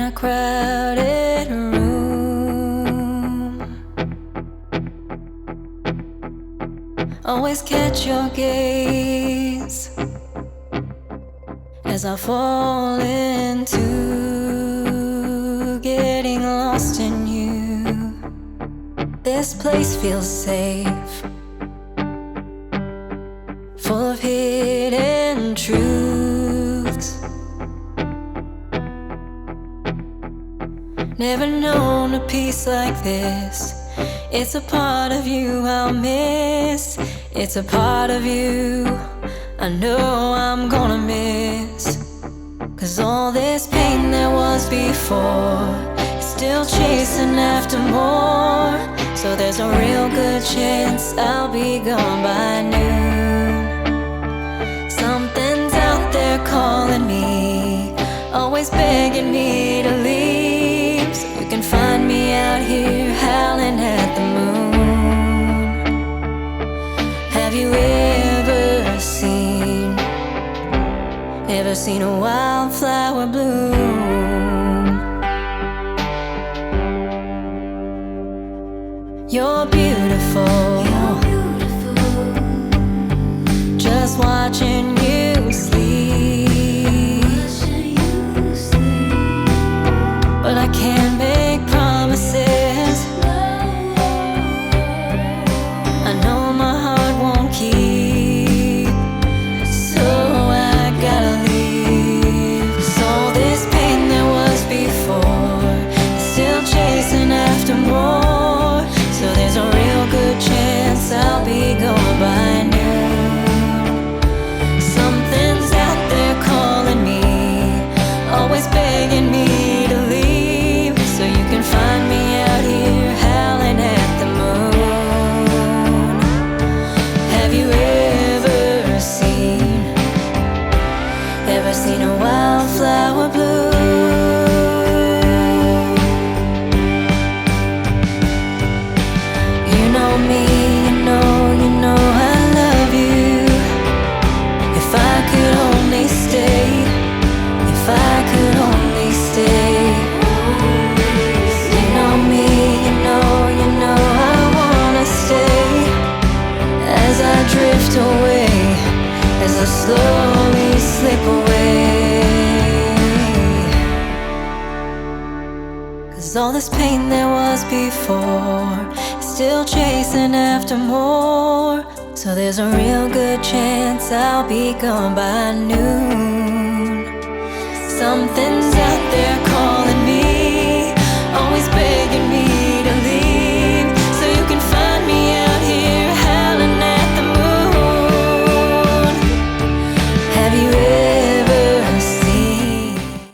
a crowded room. Always catch your gaze as I fall into getting lost in you. This place feels safe, full of hidden truths. Never known a peace like this. It's a part of you I'll miss. It's a part of you I know I'm gonna miss. 'Cause all this pain there was before is still chasing after more. So there's a real good chance I'll be gone by noon. Something's out there calling me, always begging me to leave. So you can find me out here howling at the moon. Have you ever seen a wildflower bloom? You're beautiful, just watching you sleep. But I can't make promises. I know my heart won't keep, so I gotta leave. 'Cause all this pain there was before is still chasing after more. So there's a real good chance I'll be gone by noon. Something's out there calling me, always begging me to leave. So you can find me out here howling at the moon. Have you ever seen a wildflower bloom? You know me, you know I love you. If I could only stay, if I could only stay. You know me, you know I wanna stay. As I drift away, as I slowly slip away. 'Cause all this pain there was before is still chasing after more. So there's a real good chance I'll be gone by noon. Something's out there calling me, always begging